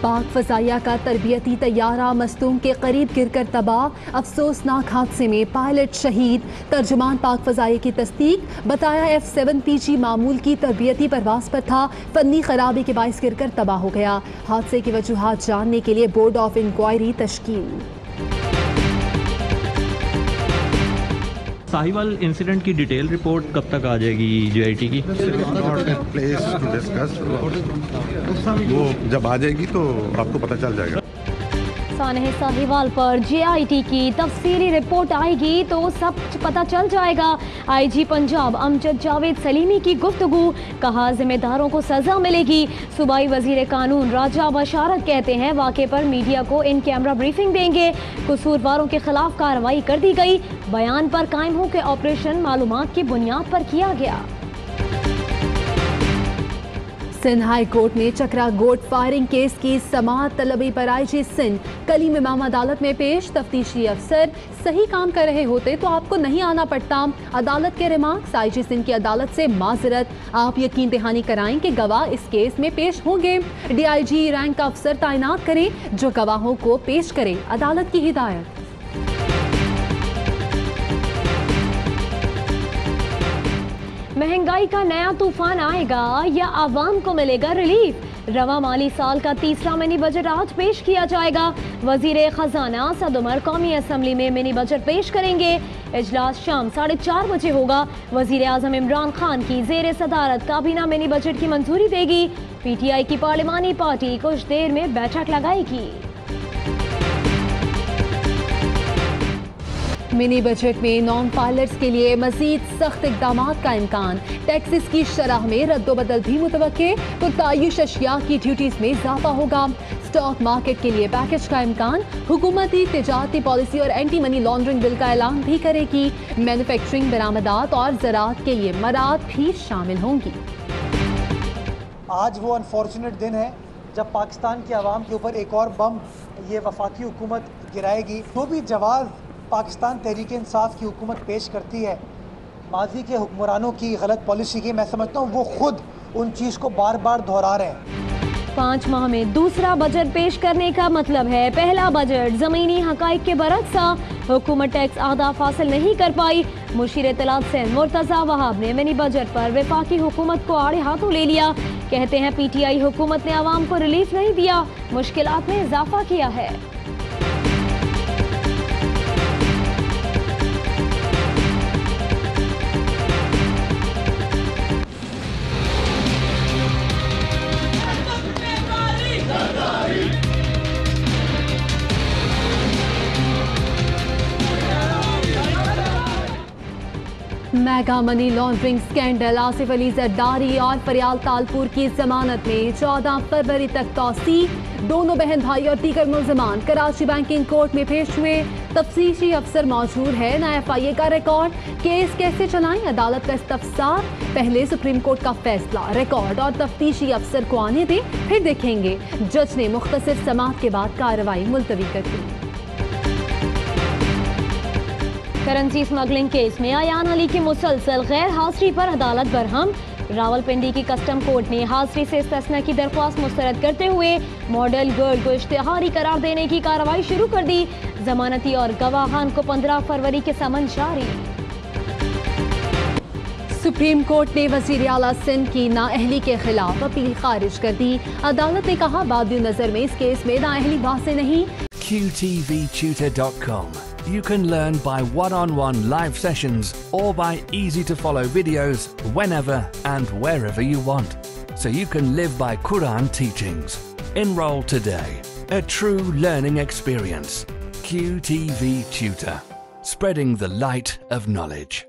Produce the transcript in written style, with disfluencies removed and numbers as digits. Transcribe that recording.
पाक फजाइया का तरबियती तैयारा मस्तूम के करीब गिरकर तबाह, अफसोसनाक हादसे में पायलट शहीद। तर्जुमान पाक फजाइया की तस्दीक, बताया F-7PG मामूल की तरबियती परवाज पर था, फन्नी खराबी के बाइस गिरकर तबाह हो गया। हादसे की वजूहात जानने के लिए बोर्ड ऑफ इंक्वायरी तश्कील। साहिवाल इंसिडेंट की डिटेल रिपोर्ट कब तक आ जाएगी JIT की? वो जब आ जाएगी तो आपको पता चल जाएगा। सानह साहिवाल पर JIT की तफसीली रिपोर्ट आएगी तो सब पता चल जाएगा। IG पंजाब अमजद जावेद सलीमी की गुफ्तगू, कहा जिम्मेदारों को सजा मिलेगी। सूबाई वजीर कानून राजा बशारत कहते हैं वाक़े पर मीडिया को इन कैमरा ब्रीफिंग देंगे। कसूरवारों के खिलाफ कार्रवाई कर दी गई। बयान पर कायम हो के ऑपरेशन मालूमात की बुनियाद पर किया गया। सिंध हाई कोर्ट ने चक्रा गोट फायरिंग केस की समाअत तलबी पर IG सिंध कलीम इमाम अदालत में पेश। तफ्तीशी अफसर सही काम कर रहे होते तो आपको नहीं आना पड़ता। अदालत के रिमार्क्स, IG सिंध की अदालत से माजरत, आप यकीन दहानी कराएं कि गवाह इस केस में पेश होंगे। DIG रैंक का अफसर तैनात करें जो गवाहों को पेश करे, अदालत की हिदायत। महंगाई का नया तूफान आएगा या आवाम को मिलेगा रिलीफ? रवा माली साल का तीसरा मिनी बजट आज पेश किया जाएगा। वजीर खजाना सद उमर कौमी असम्बली में मिनी बजट पेश करेंगे। इजलास शाम 4:30 बजे होगा। वजीर आजम इमरान खान की जेर सदारत काबीना मिनी बजट की मंजूरी देगी। PTI की पार्लिमानी पार्टी कुछ देर में बैठक लगाएगी। मिनी बजट में नॉन पायलट्स के लिए मजीद सख्त इकदाम का इम्कान। टैक्सेस की शरह में रद्दोबदल भी मुतवक्के। पुरतायुश अशिया की ड्यूटीज में इजाफा होगा। स्टॉक मार्केट के लिए पैकेज का इम्कान। हुकूमती तिजारती पॉलिसी और एंटी मनी लॉन्ड्रिंग बिल का ऐलान भी करेगी। मैन्युफैक्चरिंग, बरामदात और ज़राअत के लिए मराद भी शामिल होंगी। आज वो अनफॉर्चुनेट दिन है जब पाकिस्तान की आवाम के ऊपर एक और बम ये वफाकी हुकूमत गिराएगी। जो भी जवाब पाकिस्तान तहरीक इंसाफ की हुकूमत पेश करती है माजी के हुक्मरानों की गलत पॉलिसी की, मैं समझता हूँ वो खुद उन चीज़ को बार बार दोहरा रहे हैं। 5 माह में दूसरा बजट पेश करने का मतलब है पहला बजट ज़मीनी हक़ाइक़ के बरक्स। हुकूमत टैक्स अहदाफ हासिल नहीं कर पाई। मुशीर इत्तलात सिंध मुर्तज़ा वहाब ने मिनी बजट पर वफाकी हुकूमत को आड़े हाथों ले लिया। कहते हैं PTI हुकूमत ने आवाम को रिलीफ नहीं दिया, मुश्किलात में इजाफा किया है। Mega money laundering scandal, Asif Ali Zardari और फरियाल तालपुर की जमानत में 14 फरवरी तक तौसीक। दोनों बहन भाई और दीगर मुल्ज़िमान कराची बैंकिंग कोर्ट में पेश हुए। तफ्तीशी अफसर मौजूद है न FIA का रिकॉर्ड। केस कैसे चलाएं, अदालत का इस्तफसार। पहले सुप्रीम कोर्ट का फैसला, रिकॉर्ड और तफ्तीशी अफसर को आने दें, फिर देखेंगे। जज ने मुख्तसर समाअत के बाद कार्रवाई मुलतवी कर दी। करेंसी स्मगलिंग केस में अयान अली की मुसलसल गैर हाजिरी पर अदालत बरहम। रावलपिंडी की कस्टम कोर्ट ने हाजिरी से इस्तिस्ना की दरख्वास्त मुस्तरद करते हुए मॉडल गर्ल को इश्तिहारी करार देने की कार्रवाई शुरू कर दी। जमानती और गवाहान को 15 फरवरी के समन जारी। सुप्रीम कोर्ट ने वजीर आला सिंध की नाअहली के खिलाफ अपील खारिज कर दी। अदालत ने कहा बादी नजर में इस केस में नाअहली वाज़ेह नहीं। QTVtutor.com. You can learn by one-on-one live sessions or by easy-to-follow videos whenever and wherever you want. So you can live by Quran teachings. Enroll today. A true learning experience. QTV Tutor. Spreading the light of knowledge.